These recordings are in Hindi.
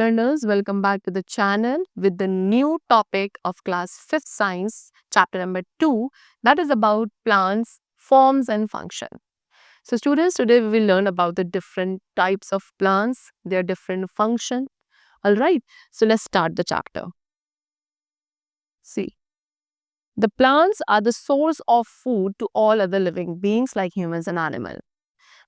learners, welcome back to the channel with the new topic of class 5th science, chapter number 2, that is about plants, forms and function. So students, today we will learn about the different types of plants, their different function. Alright, so let's start the chapter. See, the plants are the source of food to all other living beings like humans and animals.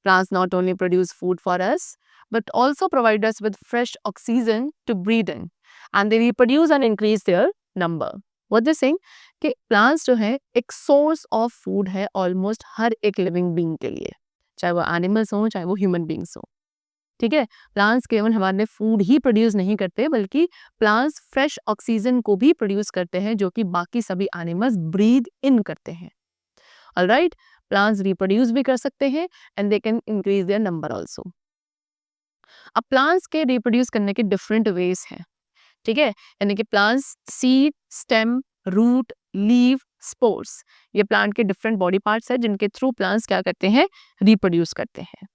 Plants not only produce food for us, but also provide us with fresh oxygen to breathe in. And they reproduce and increase their number. What they're saying कि plants जो है एक source of food है almost हर एक living being के लिए, चाहे वो animals हो चाहे वो human beings हो. ठीक है, प्लांट्स केवल हमारे फूड ही प्रोड्यूस नहीं करते बल्कि प्लांट्स फ्रेश ऑक्सीजन को भी प्रोड्यूस करते हैं जो कि बाकी सभी एनिमल्स ब्रीथ इन करते हैं. ऑलराइट, प्लांट्स रिप्रोड्यूस भी कर सकते हैं and they can increase their number also. अब प्लांट्स के रिप्रोड्यूस करने के डिफरेंट वेज हैं. ठीक है, यानी कि plants seed, stem, root, leave, spores, ये प्लांट के डिफरेंट बॉडी पार्ट्स हैं जिनके थ्रू प्लांट्स क्या करते हैं, रिप्रोड्यूस करते हैं.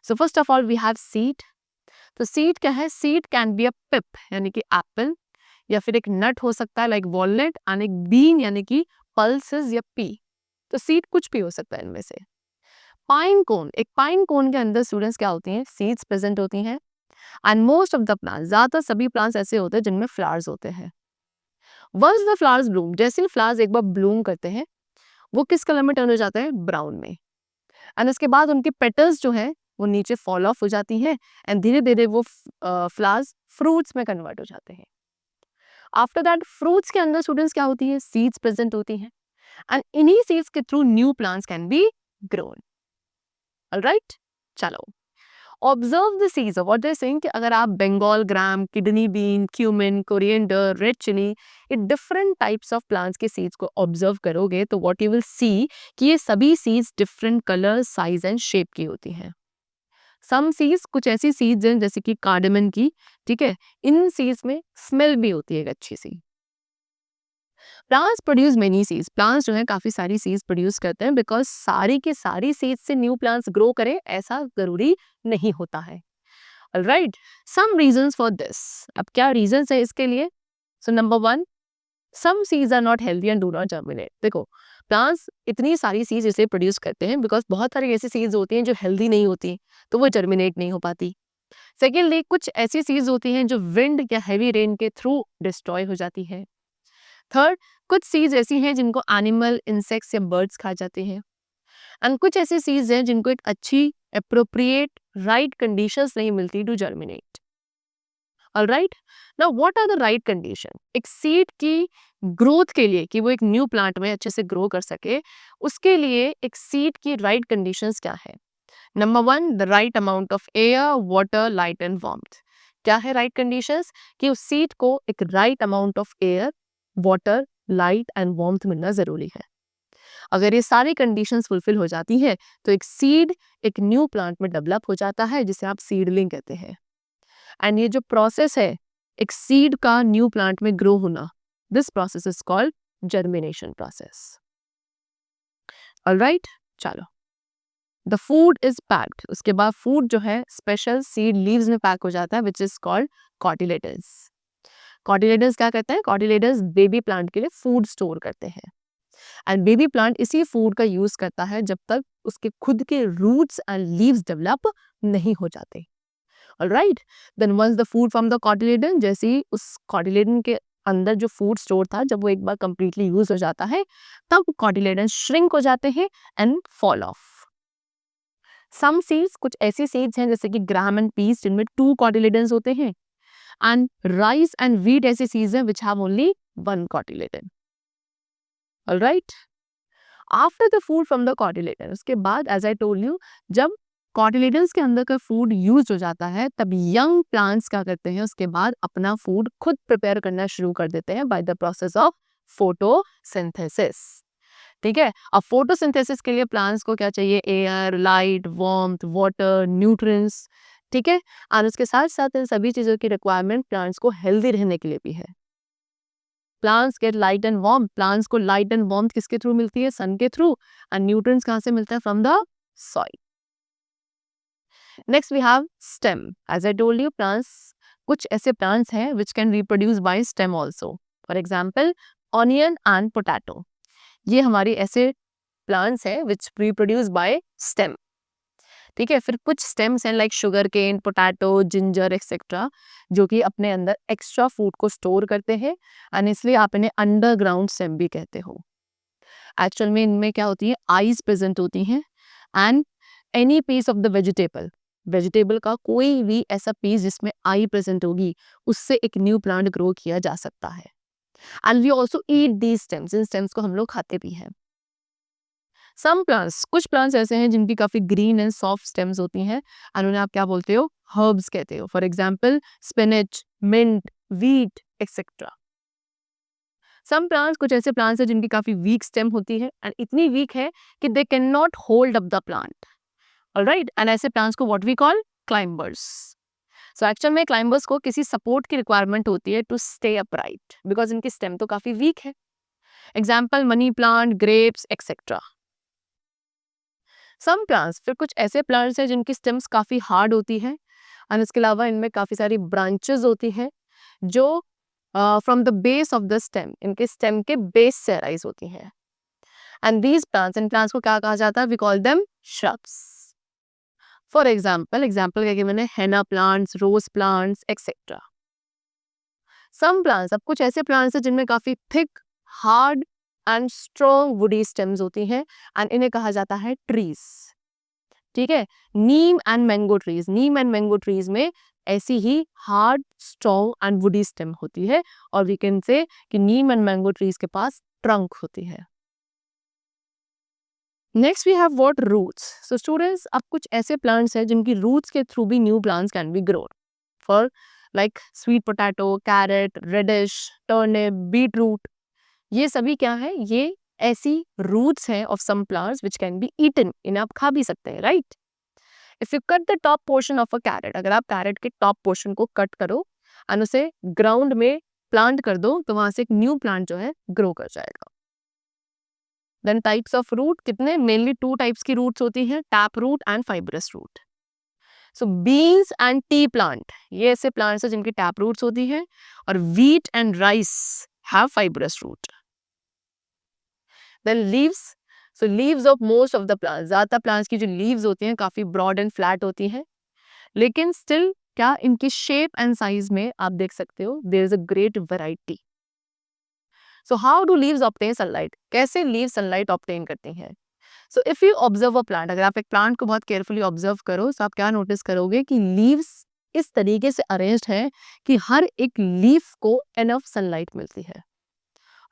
So first of all we have seed. तो सीड क्या है, seed can be a pip यानी कि एप्पल, या फिर एक नट हो सकता है लाइक वॉलनट, एंड एक बीन यानी कि पल्सेस या पी. तो सीड कुछ भी हो सकता है इनमें से. पाइन कोन, एक पाइन कोन के अंदर स्टूडेंट्स क्या होती हैं, सीड्स प्रेजेंट होती हैं. And most of the plants, ज्यादातर सभी प्लांट्स ऐसे होते हैं जिनमें फ्लावर्स होते हैं. वंस द फ्लावर्स ब्लूम, जैसे ही फ्लावर्स एक बार ब्लूम करते हैं वो किस कलर में टर्न हो जाते हैं, ब्राउन में. एंड उसके बाद उनकी पेटल्स जो है वो नीचे फॉल ऑफ हो जाती हैं एंड धीरे धीरे वो फ्लावर्स फ्रूट्स में कन्वर्ट हो जाते हैं. आफ्टर दैट फ्रूट्स के अंदर स्टूडेंट्स क्या होती है, सीड्स प्रेजेंट होती हैं एंड इन्हीं सीड्स के through new plants can be grown. Alright, चलो observe the seeds. What they saying कि अगर आप Bengal gram, kidney bean, cumin, coriander, red chilli, ये डिफरेंट टाइप्स ऑफ प्लांट्स के सीड्स को ऑब्जर्व करोगे तो व्हाट यू विल सी कि ये सभी seeds different colour, size and shape की होती हैं. सम सीड्स, कुछ ऐसी सीड्स हैं जैसे कि कार्डेमन की, ठीक है, इन सीड्स में स्मेल भी होती है एक अच्छी सी. Plants produce many seeds. Plants जो है काफी सारी सीड्स प्रोड्यूस करते हैं बिकॉज सारी के सारी सीड्स से न्यू प्लांट्स ग्रो करें ऐसा जरूरी नहीं होता है. Alright, some reasons for this. अब क्या रीजंस है इसके लिए? So number 1, some seeds are not healthy and do not germinate. देखो, प्लांट्स इतनी सारी सीड्स इसलिए प्रोड्यूस करते हैं बिकॉज बहुत सारी ऐसी सीड्स होती हैं जो हेल्दी नहीं होती तो वो जर्मिनेट नहीं हो पाती. सेकेंडली, कुछ ऐसी सीड्स होती हैं जो विंड या हैवी रेन के थ्रू डिस्ट्रॉय हो जाती है. थर्ड, कुछ सीड्स ऐसी हैं जिनको एनिमल, इंसेक्ट्स या बर्ड्स खा जाते हैं. एंड कुछ ऐसी सीड्स हैं जिनको एक अच्छी, एप्रोप्रिएट, राइट कंडीशंस नहीं मिलती to germinate. Alright, now what are the right condition? एक सीड की ग्रोथ के लिए, कि वो एक न्यू प्लांट में अच्छे से ग्रो कर सके, उसके लिए एक सीड की राइट कंडीशंस क्या है? Number 1, the right amount of air, water, light and warmth. क्या है राइट कंडीशंस? कि उस सीड को एक right amount of air, water, light and warmth मिलना जरूरी है. अगर ये सारी कंडीशंस फुलफिल हो जाती है तो एक सीड एक न्यू प्लांट में डेवलप हो जाता है जिसे आप सीडलिंग कहते हैं. एंड ये जो प्रोसेस है एक सीड का न्यू प्लांट में ग्रो होना, this process is called germination process. Alright, चलो, द फूड इज पैक्ड. उसके बाद फूड जो है स्पेशल सीड लीव्स में पैक हो जाता है which is called cotyledons. Cotyledons क्या करते हैं? कॉटिलेडन्स बेबी प्लांट के लिए फूड स्टोर करते हैं एंड बेबी प्लांट इसी फूड का यूज करता है जब तक उसके खुद के रूट्स एंड लीव्स डेवलप नहीं हो जाते. Alright, then once the food from the cotyledon, जैसे ही उस कॉटिलेडन के अंदर जो फूड स्टोर था जब वो एक बार कंप्लीटली यूज हो जाता है तब कॉटिलेडन श्रिंक हो जाते हैं and fall off. Some seeds, कुछ ऐसी सीड्स हैं जैसे कि ग्राम एंड पीस जिनमें 2 कॉटिलेडन्स होते हैं. एंड राइस एंड व्हीट ऐसी सीड्स हैं which have only 1 cotyledon. Alright? After the food from the cotyledon, उसके बाद as I told you, जब cotyledons के अंदर का फूड यूज हो जाता है तब यंग प्लांट्स क्या करते हैं, उसके बाद अपना फूड खुद प्रिपेयर करना शुरू कर देते हैं by the process of photosynthesis. ठीक है, अब फोटोसिंथेसिस के लिए प्लांट्स को क्या चाहिए? Air, light, warmth, water, nutrients. ठीक है, और उसके साथ साथ इन सभी चीजों की रिक्वायरमेंट प्लांट्स को हेल्दी रहने के लिए भी है. Plants get light and warmth. Plants को लाइट एंड वार्मथ किसके थ्रू मिलती है? सन के थ्रू. एंड न्यूट्रिएंट्स कहां से मिलता है? From the soil. Next we have stem. As I told you, plants कुछ ऐसे प्लांट्स हैं which can reproduce by stem also, for example onion and potato. ये हमारी ऐसे प्लांट्स हैं विच रिप्रोड्यूस बाय स्टेम। ठीक है, फिर कुछ स्टेम्स हैं like sugar cane, potato, ginger etcetera, जो कि अपने अंदर एक्स्ट्रा फूड को स्टोर करते हैं एंड इसलिए आप इन्हें अंडरग्राउंड स्टेम भी कहते हो। एक्चुअल में इनमें क्या होती है, आईज प्रेजेंट होती हैं and any piece of the vegetable, vegetable का कोई भी ऐसा पीस जिसमें आई प्रेजेंट होगी, उससे एक न्यू प्लांट ग्रो किया जा सकता है। And we also eat these stems, इन स्टेम्स को हम लोग खाते भी हैं। सम प्लांट्स, कुछ प्लांट्स ऐसे हैं जिनकी काफी ग्रीन एंड सॉफ्ट स्टेम्स होती हैं एंड उन्हें आप क्या बोलते हो, हर्ब्स कहते हो, for example spinach, mint, wheat etcetera. Some plants, कुछ ऐसे प्लांट्स हैं जिनकी काफी वीक स्टेम होती है एंड इतनी वीक है कि they can not hold up the plant, alright, and ऐसे प्लांट्स को what we call climbers. So actual में क्लाइंबर्स को किसी सपोर्ट की रिक्वायरमेंट होती है टू स्टे अपराइट बिकॉज इनकी स्टेम तो काफी वीक है। Example money plant, grapes etcetera. Some plants, फिर कुछ ऐसे प्लांट्स हैं जिनकी स्टेम्स काफी हार्ड होती है एंड इसके अलावा इनमें काफी सारी ब्रांचेस होती हैं जो from the base of the stem, इनके स्टेम के बेस से अराइज होती हैं। एंड दीज प्लांट्स, इन प्लांट्स को क्या कहा जाता है, we call them shrubs. For example क्या कि मैंने henna plants, rose plants etcetera. Some plants, अब कुछ ऐसे प्लांट्स हैं जिनमें काफी thick, hard and strong woody stems होती हैं एंड इन्हें कहा जाता है ट्रीज। ठीक है, neem and mango trees, neem and mango trees में ऐसी ही hard, strong and woody stem होती है और वी कैन से कि नीम एंड मैंगो ट्रीज के पास ट्रंक होती है। Next we have what, roots. So students, अब कुछ ऐसे प्लांट्स हैं जिनकी रूट्स के थ्रू भी new plants can be grown, for like sweet potato, carrot, radish, turnip, beet root. ये सभी क्या है, ये ऐसी रूट्स हैं of some plants which can be eaten, इन्हें आप खा भी सकते हैं, right. If you cut the top portion of a carrot, अगर आप कैरेट के टॉप पोर्शन को कट करो एंड उसे ग्राउंड में प्लांट कर दो तो वहां से एक न्यू प्लांट जो है ग्रो कर जाएगा। देन टाइप्स ऑफ रूट, कितने, मेनली टू टाइप्स की रूट्स होती हैं, tap root and fibrous root. So beans and tea plant, ये ऐसे प्लांट्स हैं जिनकी टैप रूट्स होती हैं, और wheat and rice have fibrous root. Then leaves, so leaves of most of the plants, ज्यादातर प्लांट्स की जो लीव्स होती हैं काफी ब्रॉड एंड फ्लैट होती हैं, लेकिन स्टिल क्या इनकी शेप एंड साइज में आप देख सकते हो there is a great variety. So how do leaves obtain sunlight, कैसे लीव्स सनलाइट ऑब्टेन करती हैं। So if you observe a plant, अगर आप एक प्लांट को बहुत केयरफुली ऑब्जर्व करो तो आप क्या नोटिस करोगे कि लीव्स इस तरीके से अरेंज्ड है कि हर एक लीफ को एनफ सनलाइट मिलती है,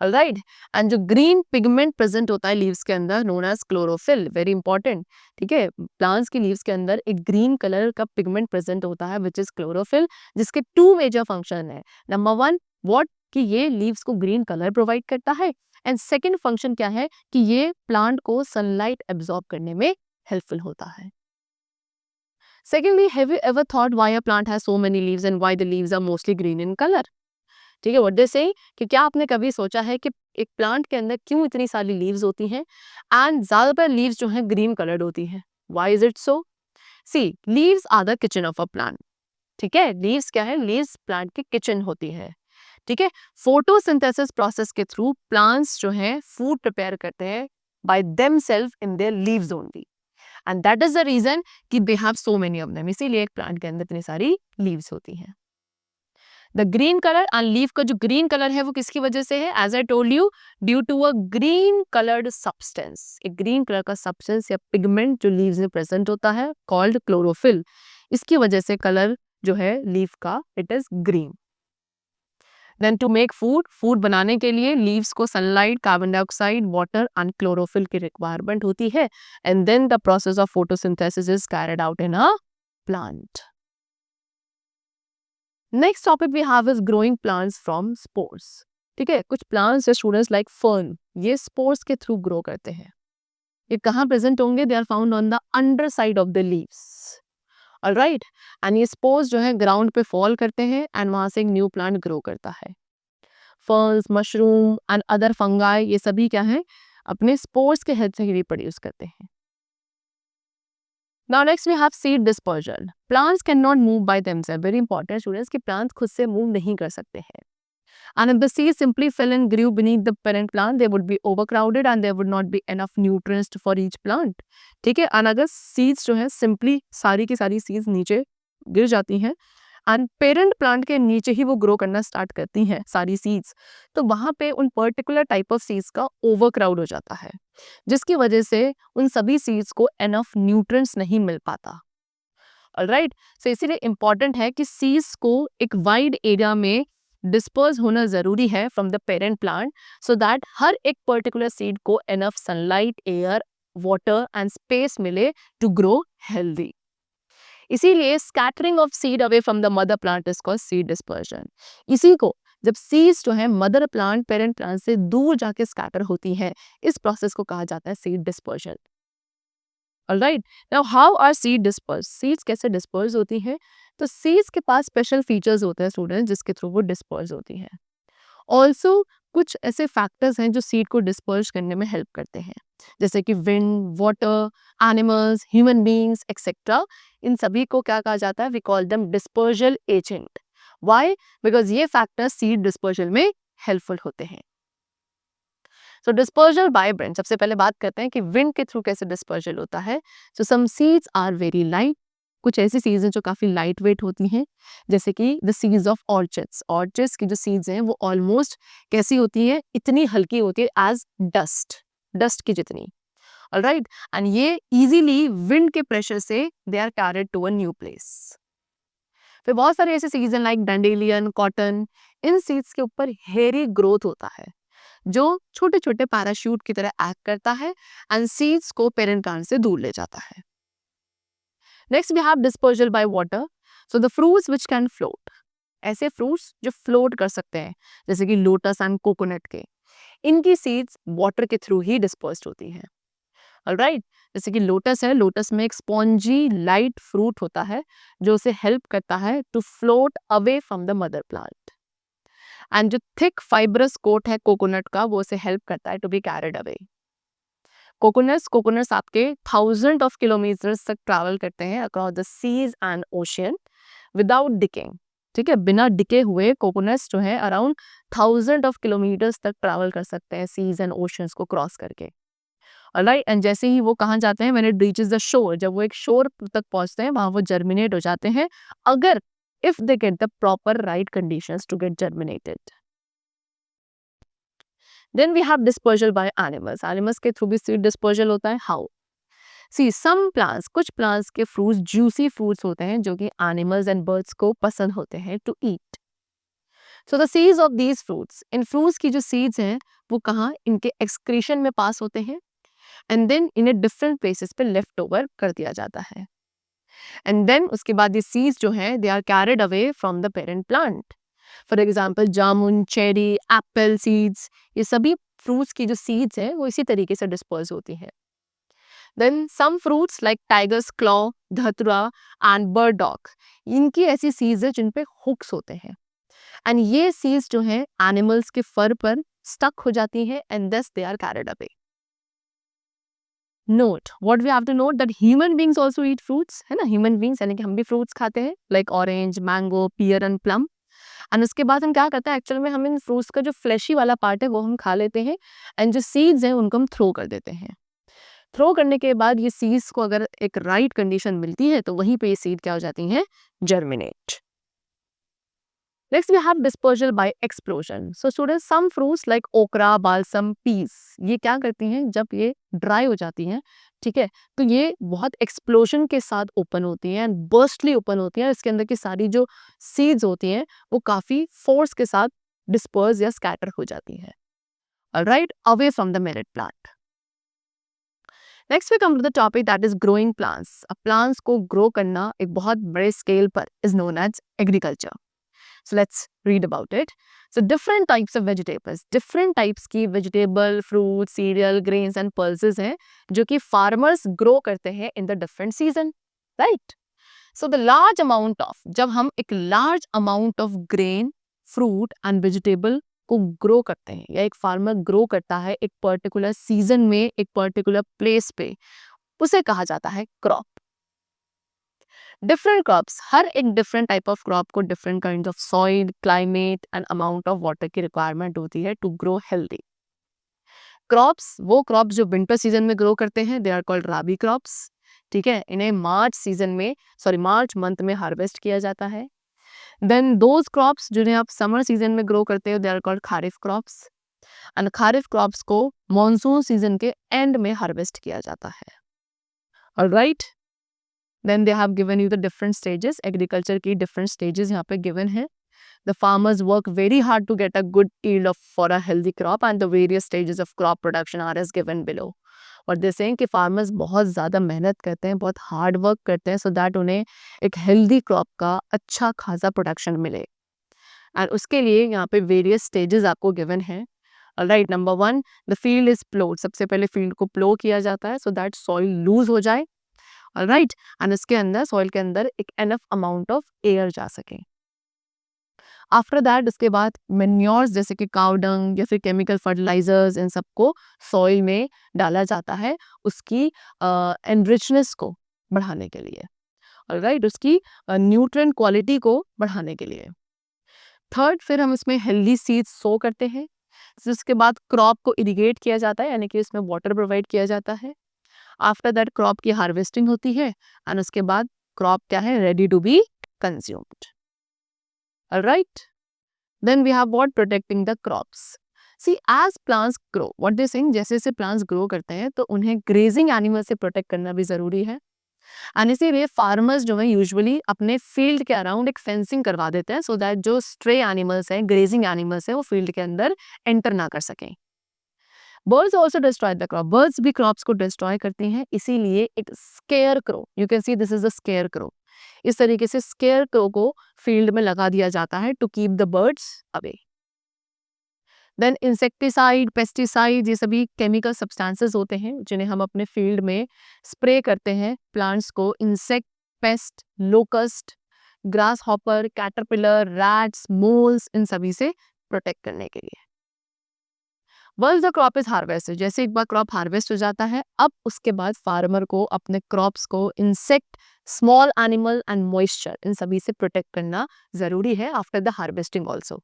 ऑलराइट। एंड जो ग्रीन पिगमेंट प्रेजेंट होता है लीव्स के अंदर, known as chlorophyll, very important. ठीक है, प्लांट्स की लीव्स के अंदर एक ग्रीन कलर का पिगमेंट प्रेजेंट होता है विच इज क्लोरोफिल, जिसके टू मेजर फंक्शन है। नंबर वन, व्हाट, कि ये लीव्स को ग्रीन कलर प्रोवाइड करता है, एंड सेकेंड फंक्शन क्या है कि ये प्लांट को सनलाइट एब्जॉर्ब करने में हेल्पफुल होता है। Secondly, have you ever thought why a plant has so many leaves and why the leaves are mostly green in color? ठीक है, व्हाट दे से कि क्या आपने कभी सोचा है कि एक प्लांट के अंदर क्यों इतनी सारी लीव्स होती हैं एंड ज्यादातर लीव्स जो हैं ग्रीन कलर्ड होती हैं, why is it so. See, leaves are the kitchen of a plant. ठीक है, लीव्स क्या है, लीव्स प्लांट की किचन होती है। ठीक है, फोटोसिंथेसिस प्रोसेस के थ्रू प्लांट्स जो हैं फूड प्रिपेयर करते हैं by themselves in their leaves only, and that is the reason कि they have so many of them, इसीलिए एक प्लांट के अंदर इतनी सारी लीव्स होती हैं। The green colour, and leaf का जो ग्रीन कलर है वो किसकी वजह से है, as I told you, due to a green coloured substance, एक ग्रीन कलर का सब्सटेंस या पिगमेंट जो लीव्स में प्रेजेंट होता है कॉल्ड क्लोरोफिल, इसकी वजह से कलर जो है लीफ का it is green. Then to make food, food बनाने के लिए लीव्स को sunlight, carbon dioxide, water and chlorophyll की रिक्वायरमेंट होती है, and then the process of photosynthesis is carried out in a plant. Next topic we have is growing plants from spores. ठीक है, कुछ प्लांट्स है स्टूडेंट्स लाइक फर्न, ये स्पोर्स के थ्रू ग्रो करते हैं। ये कहाँ प्रेजेंट होंगे, they are found on the under side of the leaves, alright. And ये स्पोर्स जो है ग्राउंड पे फॉल करते हैं एंड वहां से एक न्यू प्लांट ग्रो करता है। Ferns, mushroom and other fungi, ये सभी क्या है, अपने स्पोर्स के हेल्प से ही रिप्रोड्यूस करते हैं। Now next we have seed dispersal. Plants cannot move by themselves. Very important students कि plants खुद से move नहीं कर सकते हैं. And if the seeds simply fell and grew beneath the parent plant, they would be overcrowded and there would not be enough nutrients for each plant. ठीक है. And अगर seeds जो है simply सारी की सारी seeds नीचे गिर जाती हैं एंड पेरेंट प्लांट के नीचे ही वो ग्रो करना स्टार्ट करती हैं सारी सीड्स, तो वहाँ पे उन पर्टिकुलर टाइप ऑफ सीड्स का ओवरक्राउड हो जाता है, जिसकी वजह से उन सभी सीड्स को एनफ न्यूट्रिएंट्स नहीं मिल पाता. ऑलराइट, सो इसीलिए इंपॉर्टेंट है कि सीड्स को एक वाइड एरिया में डिस्पर्स होना जरूरी है from the parent plant, so that हर एक पर्टिकुलर सीड को enough sunlight, air, water and space मिले टू ग्रो हेल्दी. इसीलिए scattering of seed away from the mother plant is called seed dispersion. इसी को जब सीड्स जो है मदर प्लांट पेरेंट प्लांट से दूर जाके स्कैटर होती है, इस प्रोसेस को कहा जाता है seed dispersion. Alright, now how are seed disperse? Seeds कैसे डिस्पर्स होती हैं? तो सीड्स के पास स्पेशल फीचर्स होते हैं स्टूडेंट, जिसके थ्रू वो डिस्पर्स होती हैं. ऑल्सो कुछ ऐसे फैक्टर्स हैं जो सीड को डिस्पर्स करने में हेल्प करते हैं, जैसे कि wind, water, animals, human beings etcetera. इन सभी को क्या कहा जाता है? We call them dispersal agent. Why? Because ये फैक्टर्स सीड डिस्पर्जल में हेल्पफुल होते हैं. सो डिस्पर्जल बाय विंड, सबसे पहले बात करते हैं कि विंड के थ्रू कैसे डिस्पर्जल होता है. So some seeds are very light. कुछ ऐसी सीड्स हैं जो काफ़ी लाइट वेट होती हैं, जैसे कि the seeds of orchids. Orchids की जो सीड्स हैं वो ऑलमोस्ट कैसी होती है? इतनी हल्की होती है एज डस्ट की जितनी. ऑलराइट, एंड ये इजीली विंड के प्रेशर से they are carried to a new place. फिर बहुत सारे ऐसे सीड्स हैं लाइक डंडेलियन, कॉटन. इन सीड्स के ऊपर हेयरी ग्रोथ होता है जो छोटे छोटे पैराशूट की तरह एक्ट करता है एंड सीड्स को पेरेंट प्लांट से दूर ले जाता है. Next we have dispersal by water. So the fruits which can float. ऐसे फ्रूट्स जो फ्लोट कर सकते हैं, जैसे कि लोटस एंड कोकोनट के, इनकी सीड्स वाटर के थ्रू ही डिस्पर्स्ड होती हैं. ऑलराइट, जैसे कि लोटस है, लोटस में एक स्पॉन्जी लाइट फ्रूट होता है जो उसे हेल्प करता है to float away from the mother plant. And जो थिक फाइब्रस कोट है कोकोनट का, वो उसे हेल्प करता है to be carried away. Coconuts आपके 1000 ऑफ किलोमीटर्स तक ट्रैवल करते हैं across the seas and ocean without decaying. ठीक है, बिना डिके हुए कोकोनट्स जो है अराउंड 1000 ऑफ किलोमीटर्स तक ट्रैवल कर सकते हैं सीज एंड ओशियंस को क्रॉस करके. ऑलराइट, एंड जैसे ही वो कहाँ जाते हैं, when it reaches the shore, जब वो एक शोर तक पहुंचते हैं, वहां वो जर्मिनेट हो जाते हैं, अगर if they get the proper right conditions to get germinated. Then we have dispersal by animals. Animals के थ्रू भी सीड डिस्पर्जल होता है. How? See, some plants, कुछ plants के fruits juicy fruits होते हैं जो कि animals and birds को पसंद होते हैं to eat. So the seeds of these fruits, in fruits की जो seeds हैं वो कहाँ? इनके excretion में पास होते हैं and then इन्हें different places पे left over कर दिया जाता है. And then उसके बाद ये seeds जो हैं they are carried away from the parent plant. For example jamun, cherry, Apple seeds, ये सभी फ्रूट्स की जो सीड्स हैं वो इसी तरीके से डिस्पर्स होती हैं. Then some fruits like tiger's claw, datura and burdock, इनकी ऐसी सीड्स है जिन पे हुक्स होते हैं एंड ये सीड्स जो हैं एनिमल्स के फर पर स्टक हो जाती हैं and thus they are carried away. Note, what we have to note that human beings also eat fruits, है ना. ह्यूमन बीइंग्स यानी कि हम भी फ्रूट्स खाते हैं like orange, mango, pear and plum. And उसके बाद हम क्या करते हैं, एक्चुअल में हम इन फ्रूट्स का जो फ्लैशी वाला पार्ट है वो हम खा लेते हैं एंड जो सीड्स हैं उनको हम थ्रो कर देते हैं. थ्रो करने के बाद ये सीड्स को अगर एक राइट कंडीशन मिलती है तो वहीं पे ये सीड क्या हो जाती हैं? Germinate. Next we have dispersal by explosion. So students, some fruits like okra, balsam, peas, ये क्या करती हैं जब ये ड्राई हो जाती हैं, ठीक है, तो ये बहुत एक्सप्लोजन के साथ ओपन होती हैं एंड बर्स्टली ओपन होती हैं. इसके अंदर की सारी जो सीड्स होती हैं वो काफ़ी फोर्स के साथ डिस्पर्स या स्कैटर हो जाती हैं. Alright, away from the merit plant. Next we come to the topic that is growing plants. अब प्लांट्स को ग्रो करना एक बहुत बड़े स्केल पर is known as agriculture. So let's read about it. So different types of vegetables, different types की vegetable, fruit, cereal, grains and pulses हैं जो कि farmers grow करते हैं in the different season, right? So the large amount of, जब हम एक large amount of grain, fruit and vegetable को grow करते हैं या एक farmer grow करता है एक particular season में एक particular place पे, उसे कहा जाता है crop. डिफरेंट क्रॉप्स, हर एक डिफरेंट टाइप ऑफ क्रॉप को different kind of soil, climate and amount of water की रिक्वायरमेंट होती है टू ग्रो हेल्दी। क्रॉप्स, वो क्रॉप्स जो विंटर सीजन में ग्रो करते हैं, they are called rabi crops. ठीक है, इन्हें मार्च मंथ में हार्वेस्ट किया जाता है। देन दोज क्रॉप्स जिन्हें आप समर सीजन में ग्रो करते हो, they are called kharif crops. And kharif crops को मॉनसून सीजन के एंड में हार्वेस्ट किया जाता है। Alright, then they have given you the different stages, agriculture की डिफरेंट स्टेजेस यहाँ पे गिवन है। The farmers work very hard to get a good yield for a healthy crop, and the various stages of crop production are as given below. और they're saying कि farmers बहुत ज़्यादा मेहनत करते हैं, बहुत हार्ड वर्क करते हैं, so that उन्हें एक हेल्दी क्रॉप का अच्छा खासा प्रोडक्शन मिले। एंड उसके लिए यहाँ पे वेरियस स्टेजेस आपको गिवन है। Right, number 1, the field is प्लोड। सबसे पहले फील्ड को प्लो किया जाता है सो दैट सॉइल लूज हो जाए। राइट, एंड इसके अंदर सॉइल के अंदर एक एनफ अमाउंट ऑफ एयर जा सके। आफ्टर दैट उसके बाद मेन्योर्स जैसे कि काउ डंग या फिर केमिकल फर्टिलाइजर्स, इन सबको सॉइल में डाला जाता है उसकी एनरिचनेस को बढ़ाने के लिए। राइट, उसकी न्यूट्रिएंट क्वालिटी को बढ़ाने के लिए। थर्ड, फिर हम इसमें हेल्दी सीड्स सो करते हैं, जिसके बाद क्रॉप को इरिगेट किया जाता है, यानी कि इसमें वाटर प्रोवाइड किया जाता है। आफ्टर दैट क्रॉप की हार्वेस्टिंग होती है एंड उसके बाद क्रॉप क्या है, ready to be consumed. Right, then we have what, protecting the crops. See, as plants grow, what they saying, जैसे जैसे plants grow करते हैं तो उन्हें grazing animal से protect करना भी ज़रूरी है। एंड इसीलिए फार्मर्स जो है यूजुअली अपने फील्ड के अराउंड एक फेंसिंग करवा देते हैं, सो दैट जो स्ट्रे एनिमल्स हैं, ग्रेजिंग एनिमल्स हैं, वो फील्ड के अंदर एंटर ना कर सकें। Birds also destroy the crop, birds भी क्रॉप्स को डिस्ट्रॉय करती हैं, इसीलिए एक square crow, you can see this is a square crow, इस तरीके से स्केयर क्रो को फील्ड में लगा दिया जाता है to keep the birds away. Then insecticide, pesticide, ये सभी केमिकल सब्सटेंसेस होते हैं जिन्हें हम अपने फील्ड में स्प्रे करते हैं प्लांट्स को insect, pest, locust, grasshopper, caterpillar, rats, moles, इन सभी से प्रोटेक्ट करने के लिए। Once the crop is harvested, जैसे एक बार क्रॉप हार्वेस्ट हो जाता है, अब उसके बाद फार्मर को अपने क्रॉप्स को insect, small animal and moisture, इन सभी से प्रोटेक्ट करना जरूरी है after the harvesting also.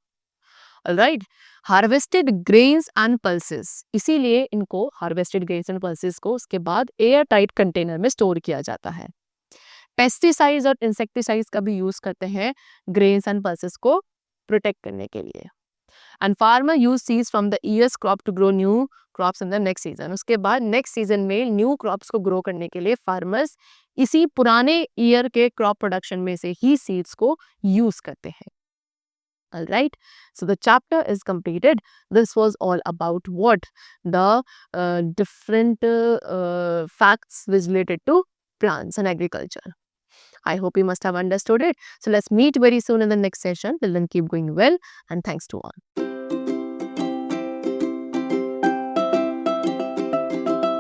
Right, harvested grains and pulses, इसीलिए इनको हार्वेस्टेड ग्रेन्स एंड पल्सेस को उसके बाद एयर टाइट कंटेनर में स्टोर किया जाता है। पेस्टिसाइड्स और इंसेक्टिसाइड्स का भी यूज करते हैं ग्रेन्स एंड पल्सेस को प्रोटेक्ट करने के लिए। And farmer use seeds from the year's crop to grow new crops in the next season. उसके बाद नेक्स्ट सीजन में न्यू क्रॉप्स को ग्रो करने के लिए फार्मर्स इसी पुराने ईयर के क्रॉप प्रोडक्शन में से ही सीड्स को यूज करते हैं। All right, so the chapter is completed. This was all about what the different facts which related to plants and agriculture. I hope you must have understood it. So let's meet very soon in the next session. Till then, keep going well, and thanks to all.